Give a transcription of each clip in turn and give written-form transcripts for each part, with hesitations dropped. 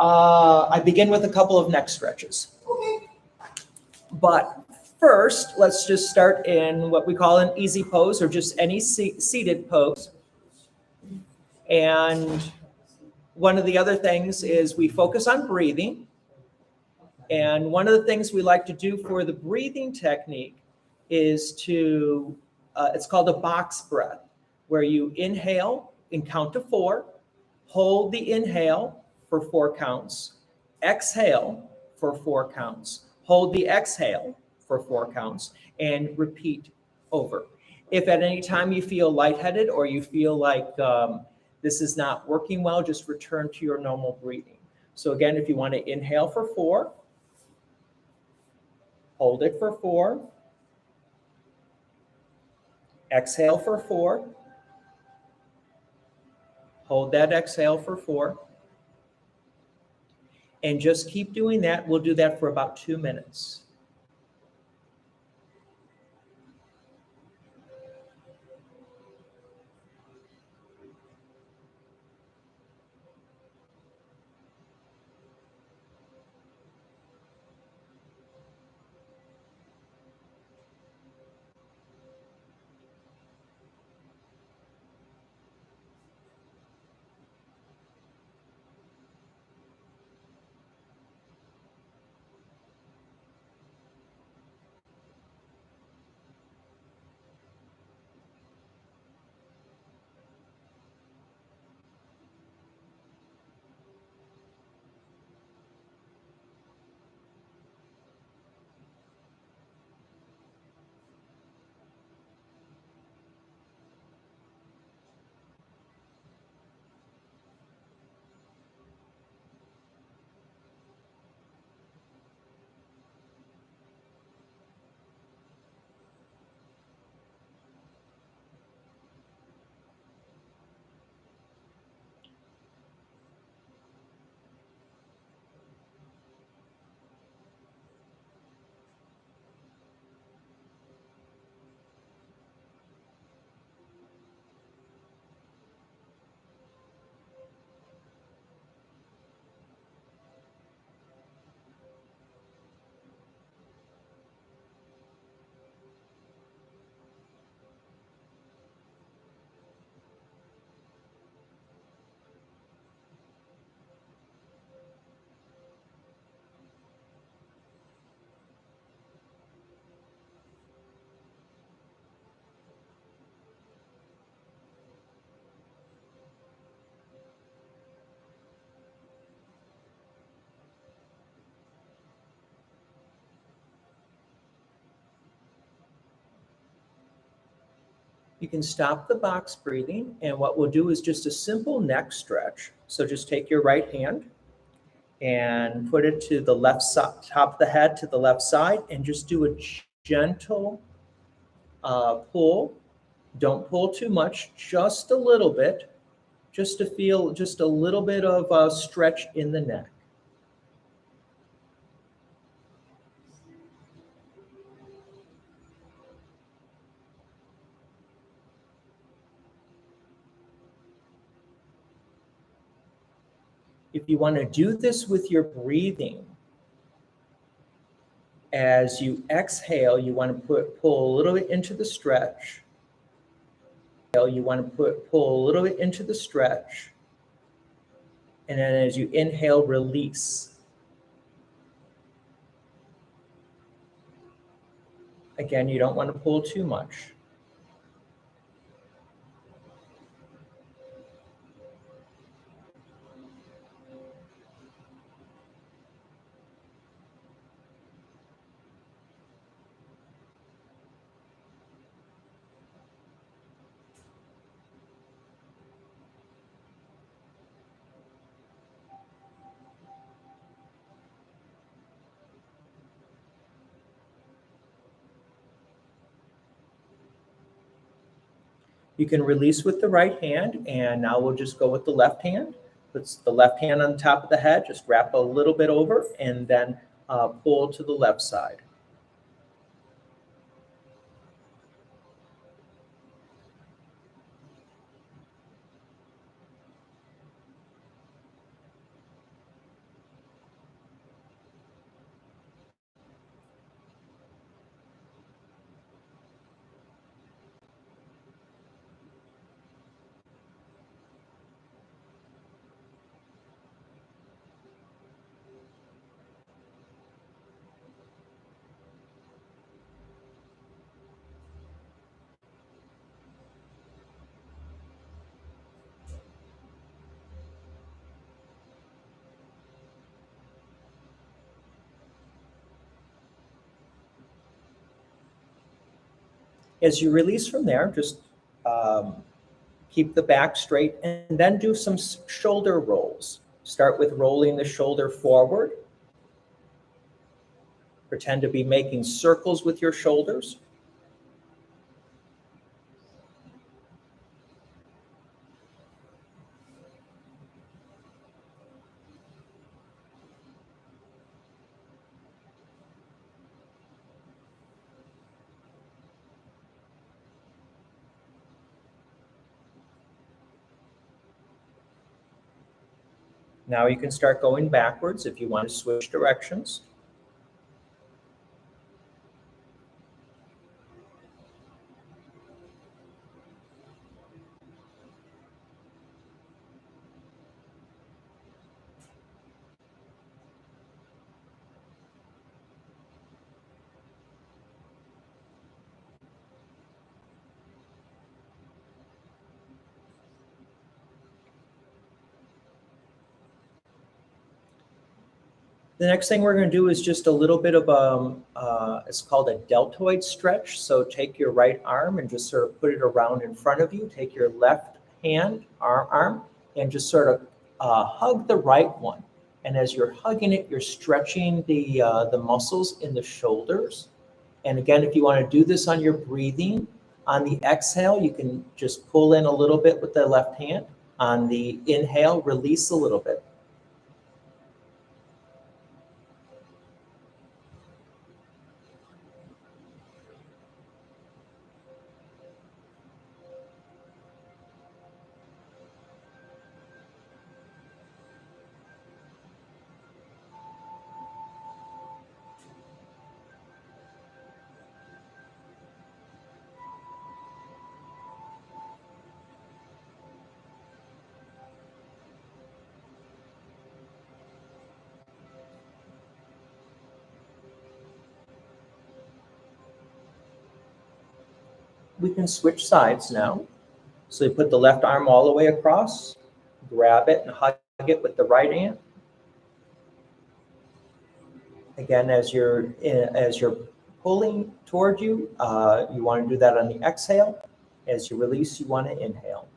I begin with a couple of neck stretches. Okay. But first, let's just start in what we call an easy pose, or just any seated pose. And one of the other things is we focus on breathing. And one of the things we like to do for the breathing technique is to, it's called a box breath, where you inhale and count to 4, hold the inhale for 4 counts, exhale for 4 counts, hold the exhale for 4 counts, and repeat over. If at any time you feel lightheaded or you feel like this is not working well, just return to your normal breathing. So again, if you want to inhale for 4, hold it for 4, exhale for 4, hold that exhale for 4, and just keep doing that. We'll do that for about 2 minutes. You can stop the box breathing, and what we'll do is just a simple neck stretch. So just take your right hand and put it to the left side, top of the head to the left side, and just do a gentle pull. Don't pull too much, just a little bit, just to feel just a little bit of a stretch in the neck. If you want to do this with your breathing, as you exhale, you want to pull a little bit into the stretch. You want to pull a little bit into the stretch. And then as you inhale, release. Again, you don't want to pull too much. You can release with the right hand, and now we'll just go with the left hand. Put the left hand on top of the head, just wrap a little bit over, and then pull to the left side. As you release from there, just keep the back straight and then do some shoulder rolls. Start with rolling the shoulder forward. Pretend to be making circles with your shoulders. Now you can start going backwards if you want to switch directions. The next thing we're going to do is just a little bit of it's called a deltoid stretch. So take your right arm and just sort of put it around in front of you. Take your left hand, arm, and just sort of hug the right one. And as you're hugging it, you're stretching the muscles in the shoulders. And again, if you want to do this on your breathing, on the exhale, you can just pull in a little bit with the left hand. On the inhale, release a little bit. We can switch sides now. So you put the left arm all the way across, grab it and hug it with the right hand. Again, as you're pulling toward you, you want to do that on the exhale. As you release, you want to inhale.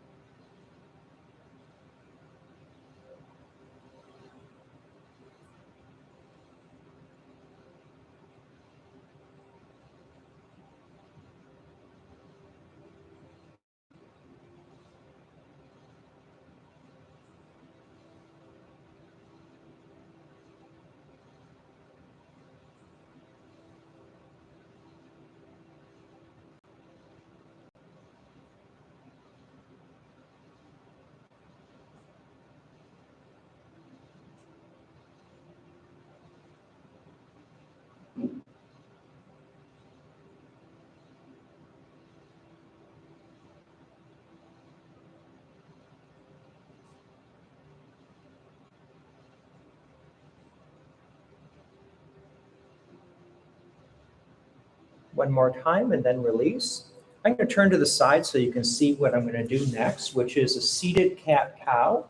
One more time and then release. I'm going to turn to the side so you can see what I'm going to do next, which is a seated cat-cow.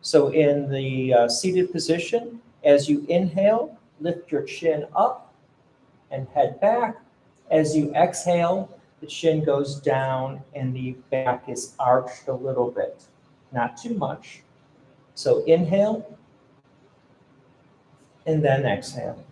So in the seated position, as you inhale, lift your chin up and head back. As you exhale, the chin goes down and the back is arched a little bit, not too much. So inhale and then exhale.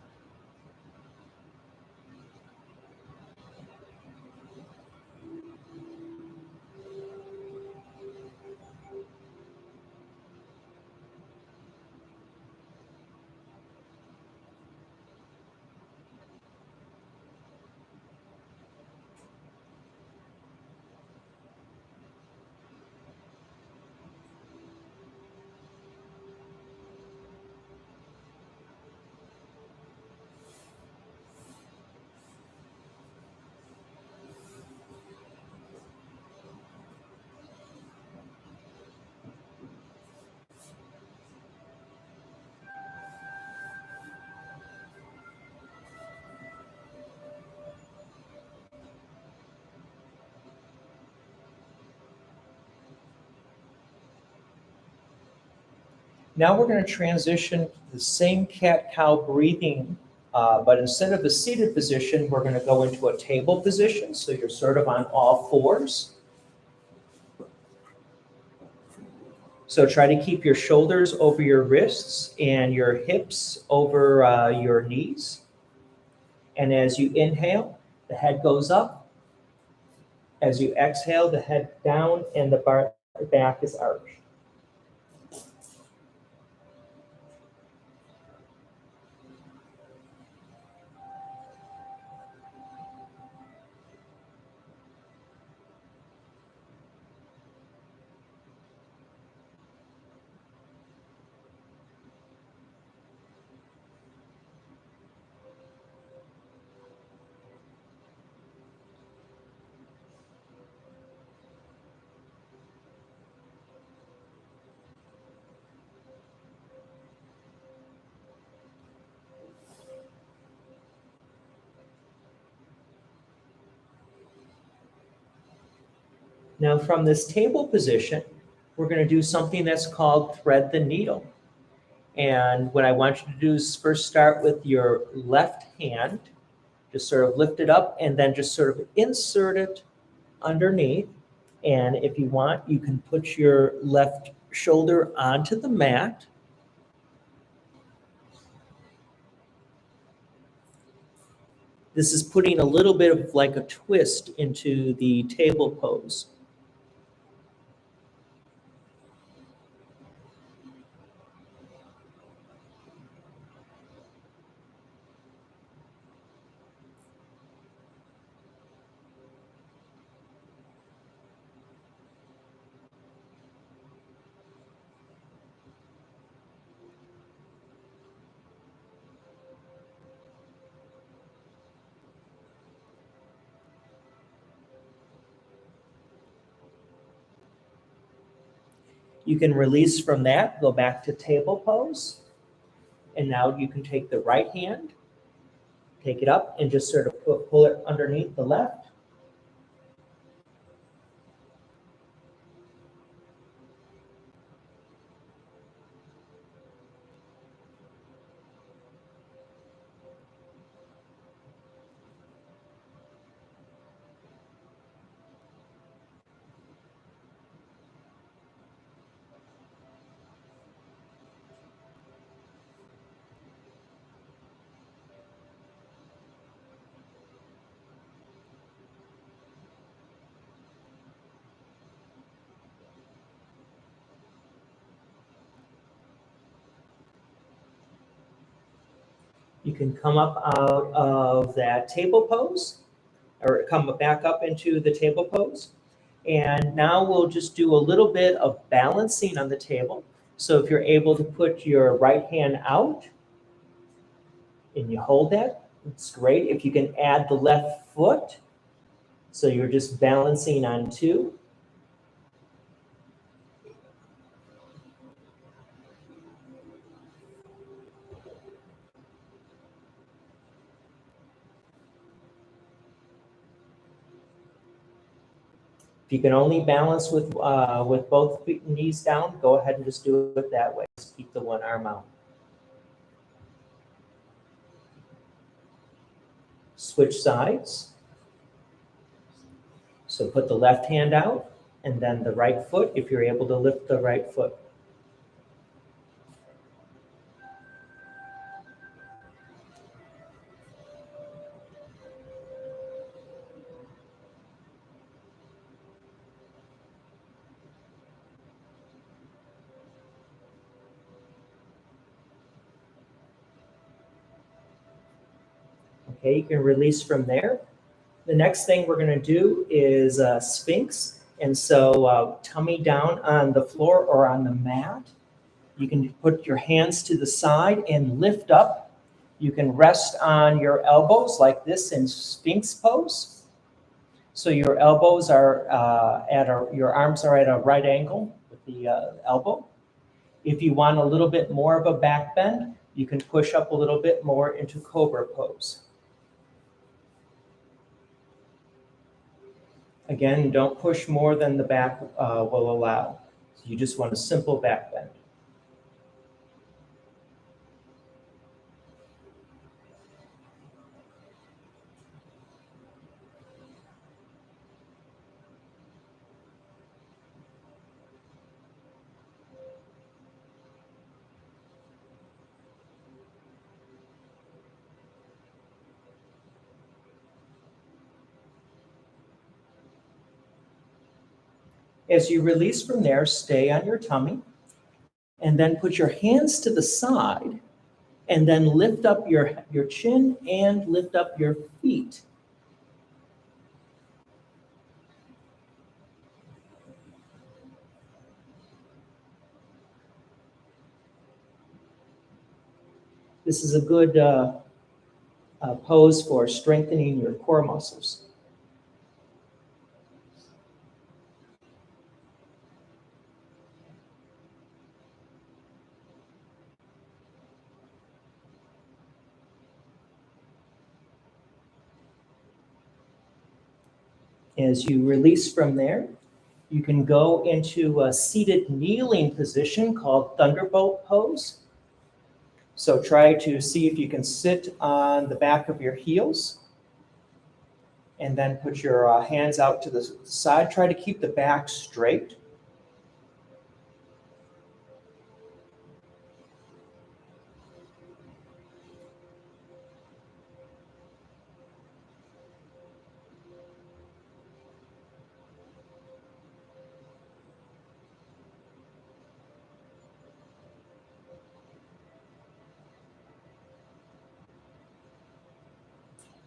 Now we're going to transition to the same cat-cow breathing But instead of the seated position, we're going to go into a table position. So you're sort of on all fours. So try to keep your shoulders over your wrists and your hips over your knees. And as you inhale, the head goes up. As you exhale, the head down and the back is arched. Now from this table position, we're going to do something that's called thread the needle. And what I want you to do is first start with your left hand, just sort of lift it up and then just sort of insert it underneath. And if you want, you can put your left shoulder onto the mat. This is putting a little bit of like a twist into the table pose. You can release from that, go back to table pose. And now you can take the right hand, take it up and just sort of pull it underneath the left. You can come up out of that table pose or come back up into the table pose. And now we'll just do a little bit of balancing on the table. So if you're able to put your right hand out and you hold that, it's great. If you can add the left foot, so you're just balancing on two. If you can only balance with both feet and knees down, go ahead and just do it that way. Just keep the one arm out. Switch sides. So put the left hand out and then the right foot, if you're able to lift the right foot. Okay, you can release from there. The next thing we're going to do is Sphinx. And so tummy down on the floor or on the mat. You can put your hands to the side and lift up. You can rest on your elbows like this in Sphinx pose. So your elbows are your arms are at a right angle with the elbow. If you want a little bit more of a back bend, you can push up a little bit more into Cobra pose. Again, don't push more than the back will allow. You just want a simple back bend. As you release from there, stay on your tummy, and then put your hands to the side, and then lift up your chin and lift up your feet. This is a good pose for strengthening your core muscles. As you release from there, you can go into a seated kneeling position called thunderbolt pose. So try to see if you can sit on the back of your heels, and then put your hands out to the side. Try to keep the back straight.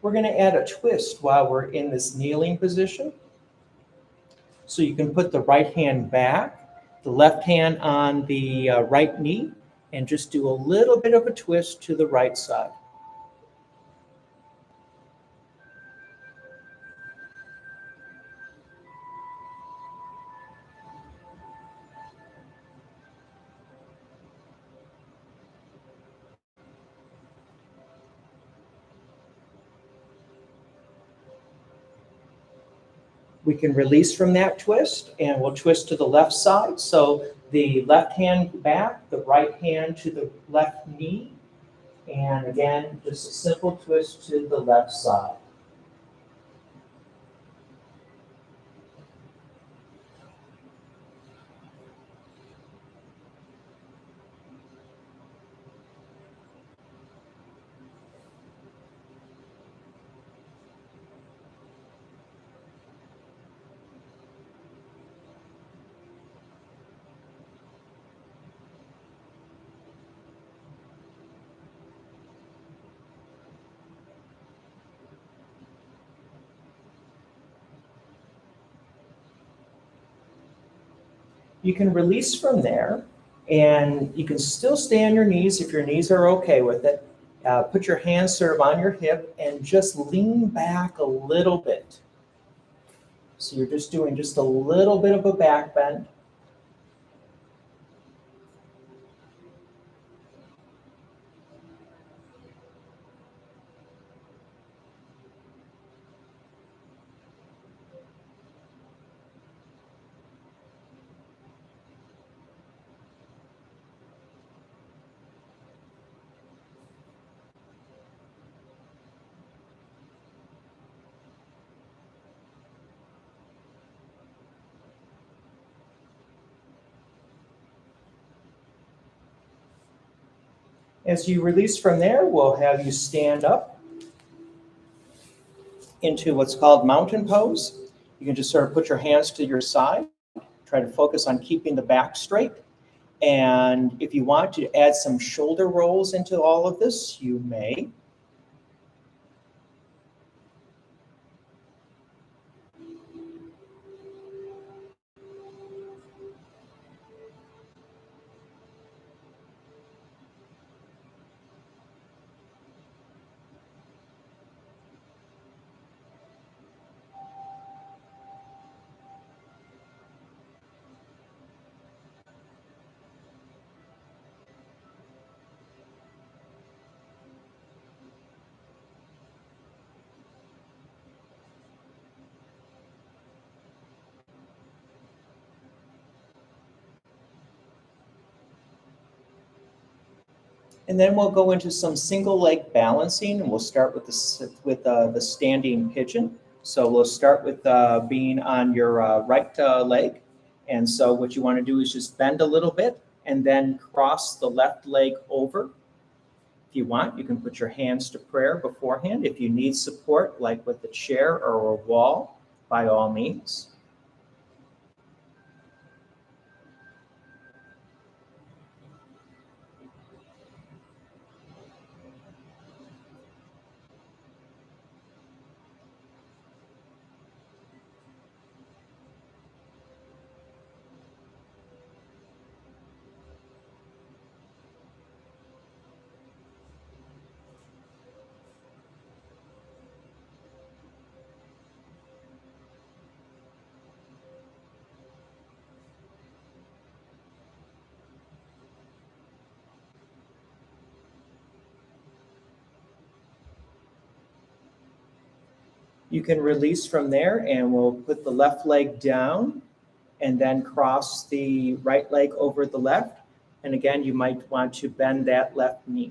We're going to add a twist while we're in this kneeling position. So you can put the right hand back, the left hand on the right knee, and just do a little bit of a twist to the right side. We can release from that twist, and we'll twist to the left side. So the left hand back, the right hand to the left knee, and again, just a simple twist to the left side. You can release from there, and you can still stay on your knees if your knees are okay with it. Put your hands sort of on your hip and just lean back a little bit. So you're just doing just a little bit of a back bend. As you release from there, we'll have you stand up into what's called mountain pose. You can just sort of put your hands to your side, try to focus on keeping the back straight. And if you want to add some shoulder rolls into all of this, you may. And then we'll go into some single leg balancing, and we'll start with the standing pigeon. So we'll start with being on your right leg. And so what you want to do is just bend a little bit and then cross the left leg over. If you want, you can put your hands to prayer beforehand. If you need support, like with a chair or a wall, by all means. You can release from there, and we'll put the left leg down and then cross the right leg over the left. And again, you might want to bend that left knee.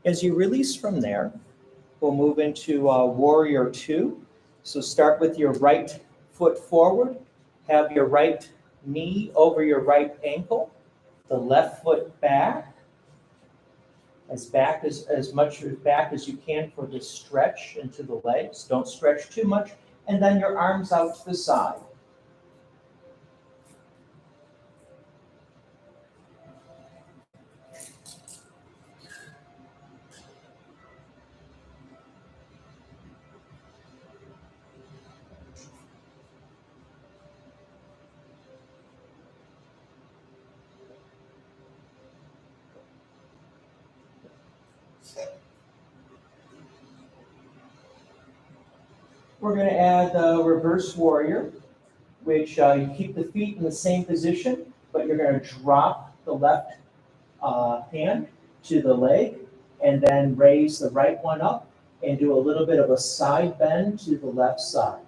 As you release from there, we'll move into Warrior Two. So start with your right foot forward, have your right knee over your right ankle, the left foot back as much back as you can for the stretch into the legs. Don't stretch too much, and then your arms out to the side. We're going to add the reverse warrior, which you keep the feet in the same position, but you're going to drop the left hand to the leg and then raise the right one up and do a little bit of a side bend to the left side.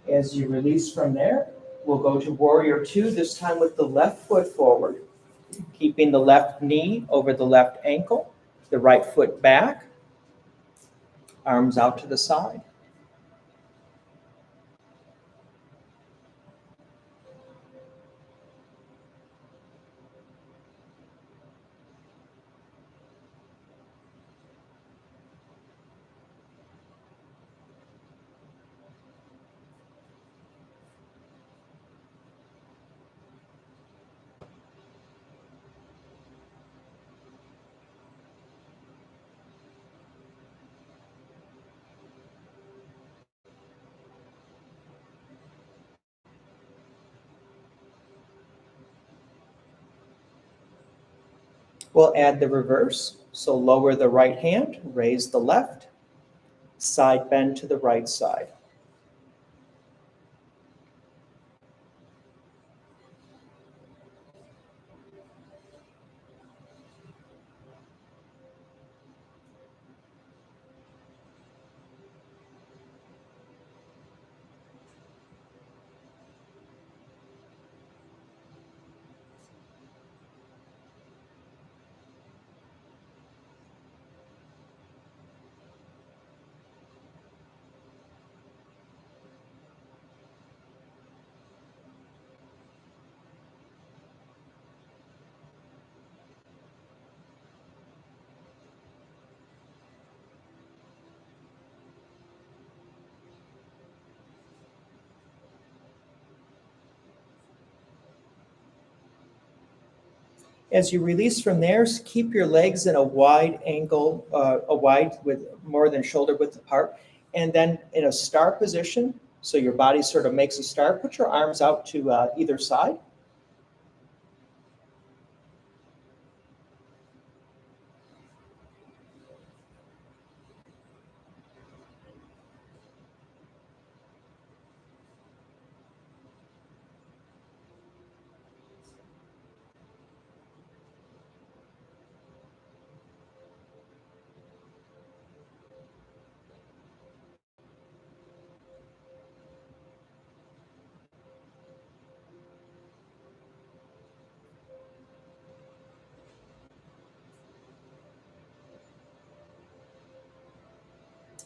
As you release from there, we'll go to Warrior Two, this time with the left foot forward, keeping the left knee over the left ankle, the right foot back, arms out to the side. We'll add the reverse. So lower the right hand, raise the left, side bend to the right side. As you release from there, keep your legs in a wide angle, with more than shoulder width apart, and then in a star position, so your body sort of makes a star, put your arms out to either side.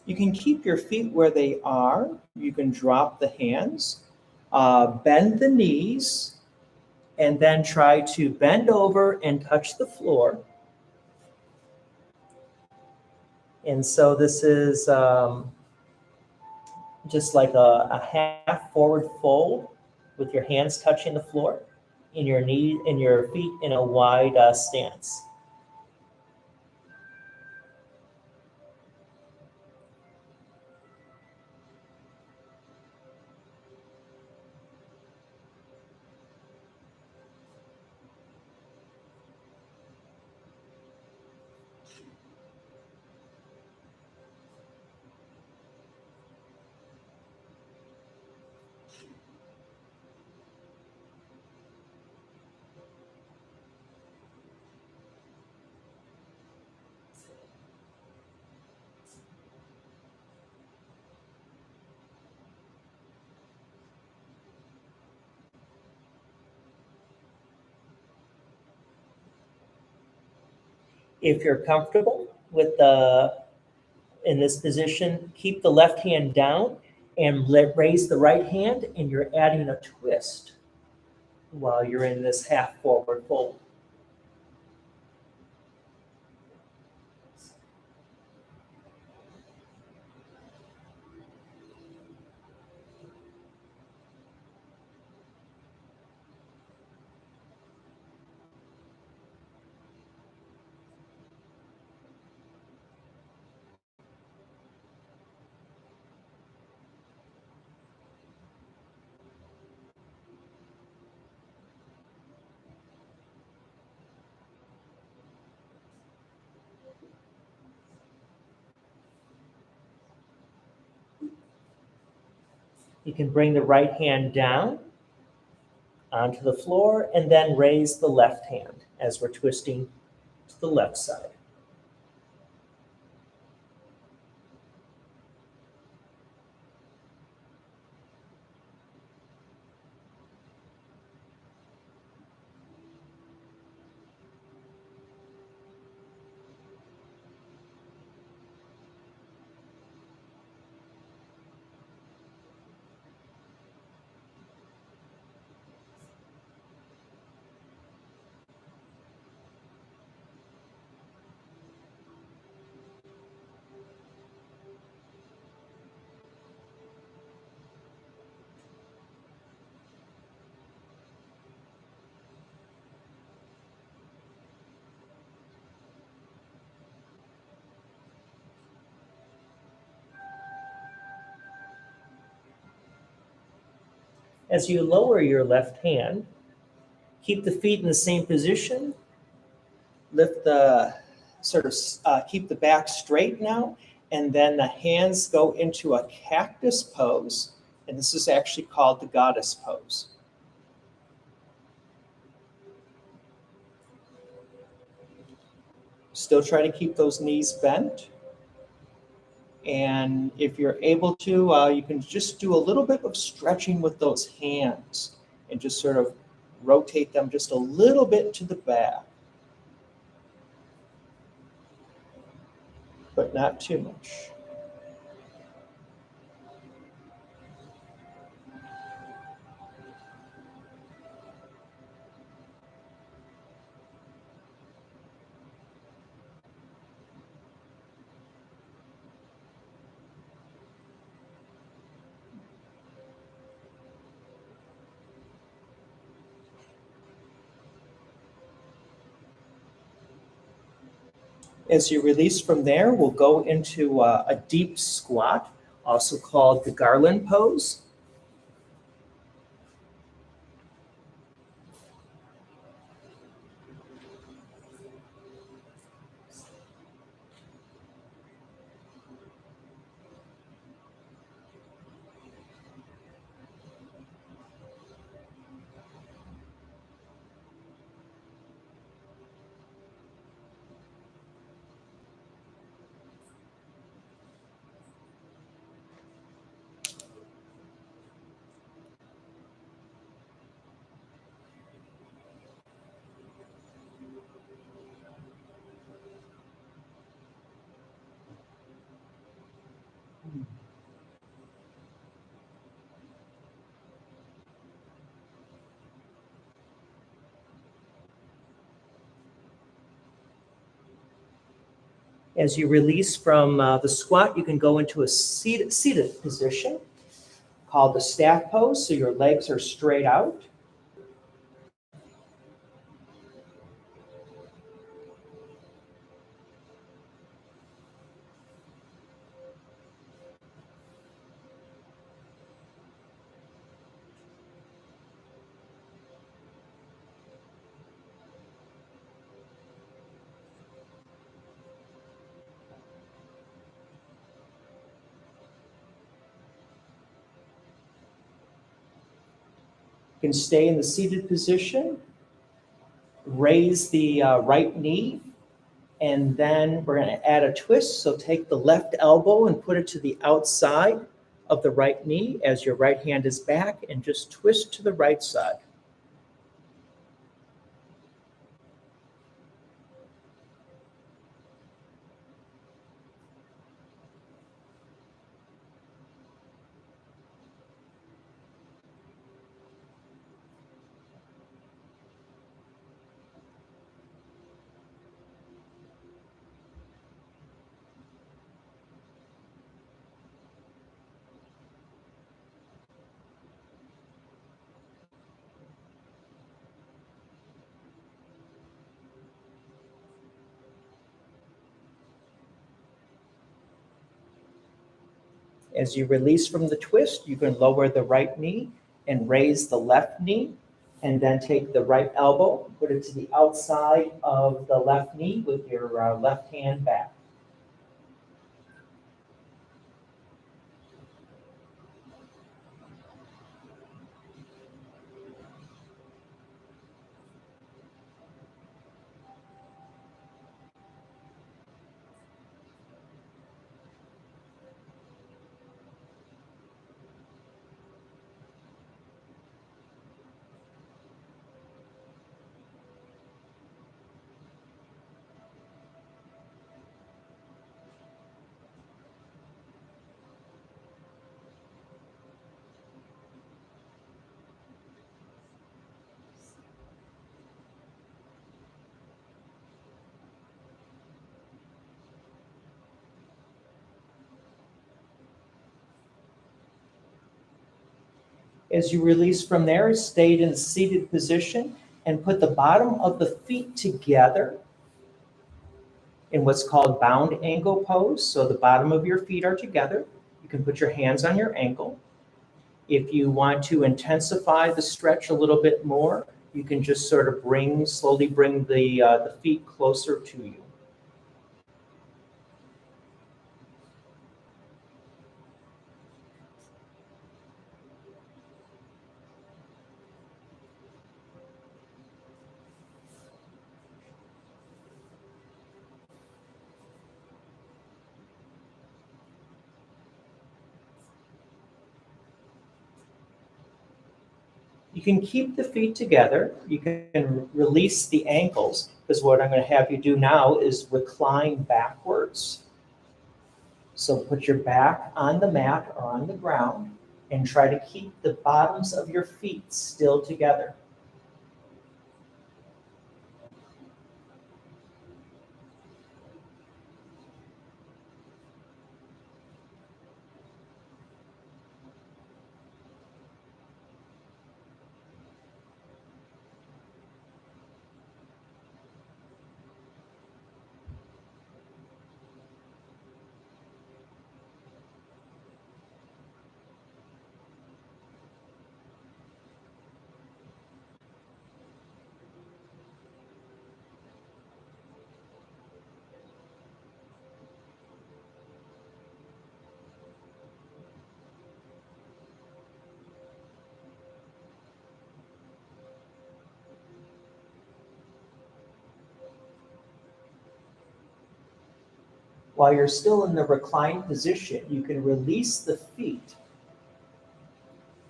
You can keep your feet where they are. You can drop the hands, bend the knees, and then try to bend over and touch the floor. And so this is just like a half forward fold with your hands touching the floor and your knee and your feet in a wide stance. If you're comfortable with in this position, keep the left hand down and raise the right hand, and you're adding a twist while you're in this half forward fold. You can bring the right hand down onto the floor and then raise the left hand as we're twisting to the left side. As you lower your left hand, keep the feet in the same position. Lift the keep the back straight now, and then the hands go into a cactus pose, and this is actually called the goddess pose. Still try to keep those knees bent. And if you're able to, you can just do a little bit of stretching with those hands and just sort of rotate them just a little bit to the back, but not too much. As you release from there, we'll go into a deep squat, also called the garland pose. As you release from the squat, you can go into a seated position called the staff pose, so your legs are straight out. You can stay in the seated position, raise the right knee, and then we're going to add a twist. So take the left elbow and put it to the outside of the right knee as your right hand is back, and just twist to the right side. As you release from the twist, you can lower the right knee and raise the left knee, and then take the right elbow, put it to the outside of the left knee with your left hand back. As you release from there, stay in the seated position and put the bottom of the feet together in what's called bound ankle pose. So the bottom of your feet are together. You can put your hands on your ankle. If you want to intensify the stretch a little bit more, you can just sort of slowly bring the feet closer to you. You can keep the feet together. You can release the ankles, because what I'm going to have you do now is recline backwards. So put your back on the mat or on the ground and try to keep the bottoms of your feet still together. While you're still in the reclined position, you can release the feet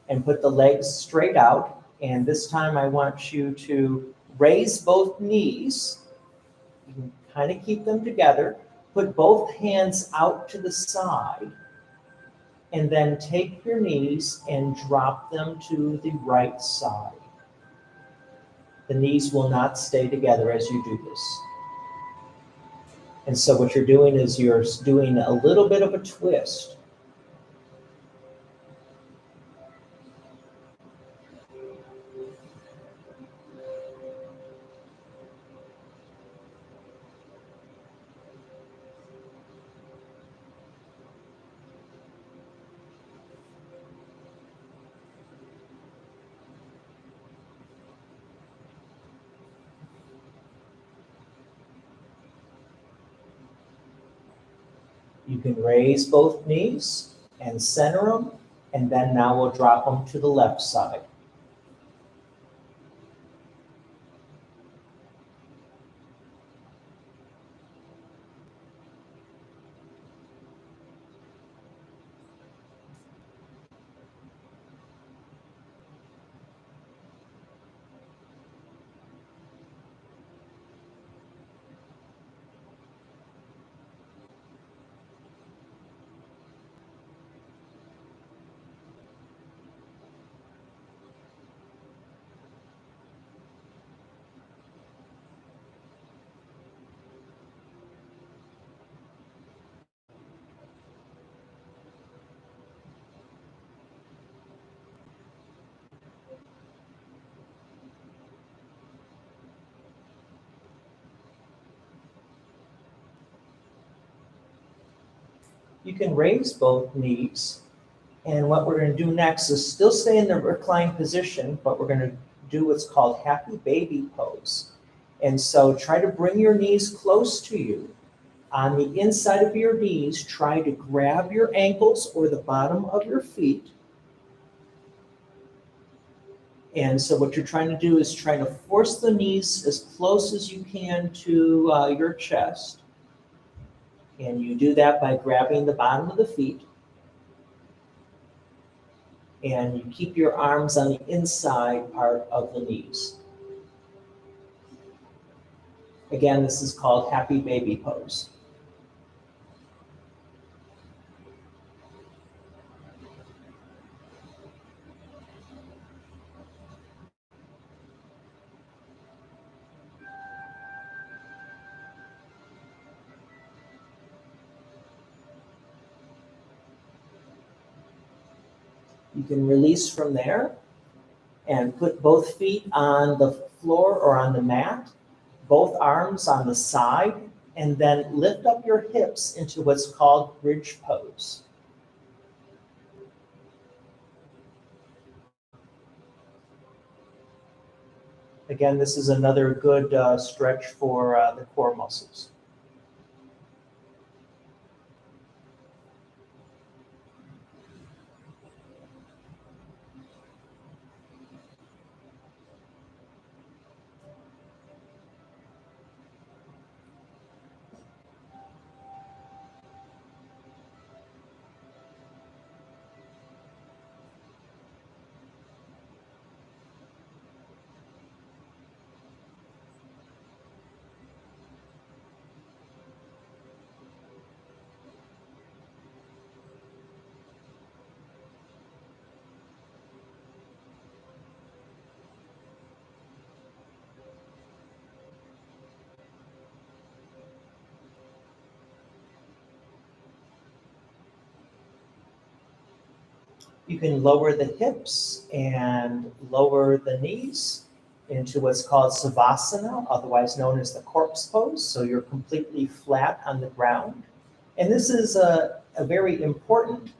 and put the legs straight out. And this time I want you to raise both knees. You can kind of keep them together. Put both hands out to the side. And then take your knees and drop them to the right side. The knees will not stay together as you do this. And so what you're doing is you're doing a little bit of a twist. You can raise both knees and center them, and then now we'll drop them to the left side. You can raise both knees. And what we're going to do next is still stay in the reclined position, but we're going to do what's called happy baby pose. And so try to bring your knees close to you. On the inside of your knees, try to grab your ankles or the bottom of your feet. And so what you're trying to do is try to force the knees as close as you can to your chest. And you do that by grabbing the bottom of the feet. And you keep your arms on the inside part of the knees. Again, this is called happy baby pose. You can release from there and put both feet on the floor or on the mat, both arms on the side, and then lift up your hips into what's called bridge pose. Again, this is another good stretch for the core muscles. You can lower the hips and lower the knees into what's called savasana, otherwise known as the corpse pose. So you're completely flat on the ground. And this is a very important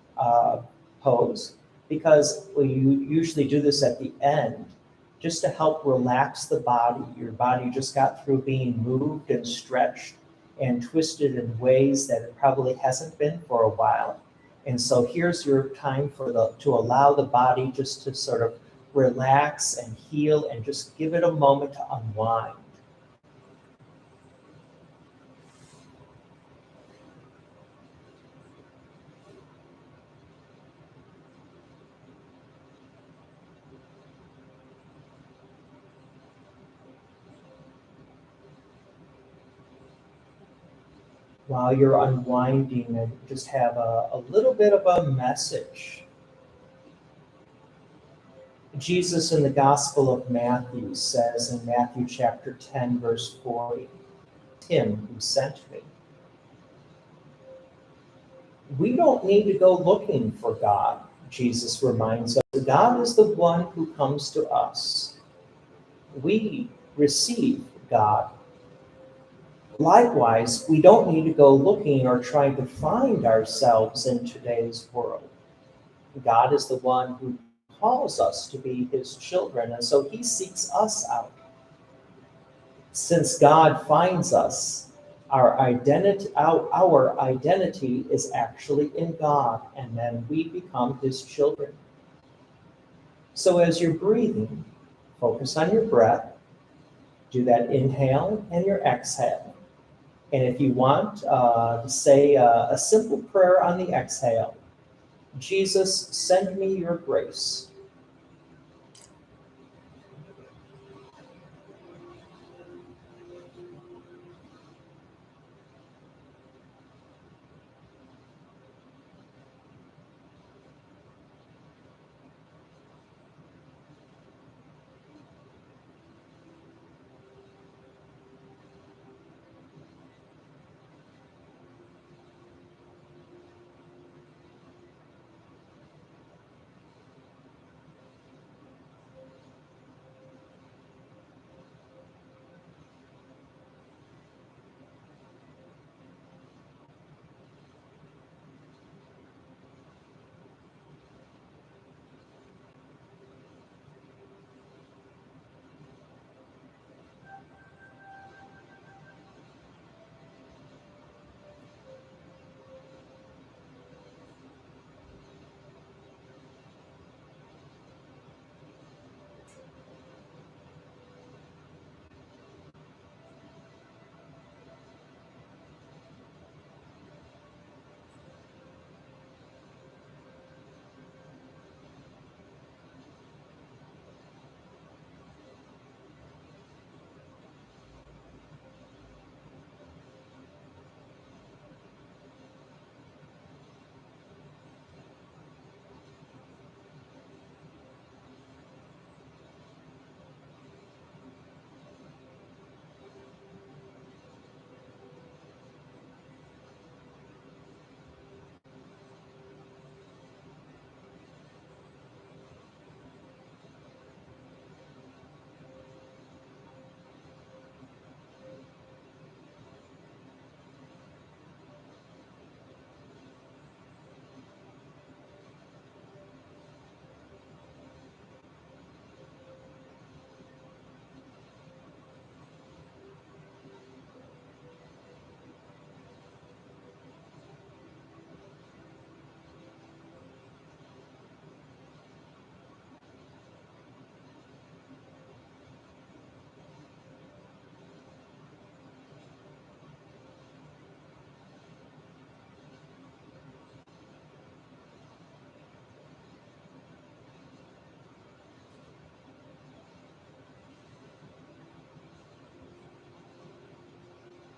pose because we usually do this at the end just to help relax the body. Your body just got through being moved and stretched and twisted in ways that it probably hasn't been for a while. And so here's your time to allow the body just to sort of relax and heal and just give it a moment to unwind. While you're unwinding, and just have a little bit of a message. Jesus in the Gospel of Matthew says in Matthew chapter 10, verse 40, Him who sent me. We don't need to go looking for God. Jesus reminds us God is the one who comes to us. We receive God. Likewise, we don't need to go looking or trying to find ourselves in today's world. God is the one who calls us to be his children, and so he seeks us out. Since God finds us, our identity is actually in God, and then we become his children. So as you're breathing, focus on your breath. Do that inhale and your exhale. And if you want to say a simple prayer on the exhale, Jesus, send me your grace.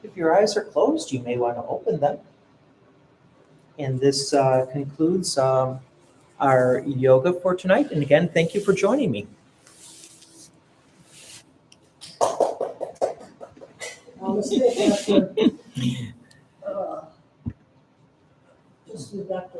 If your eyes are closed, you may want to open them. And this concludes our yoga for tonight. And again, thank you for joining me. Let's take that for, just we got the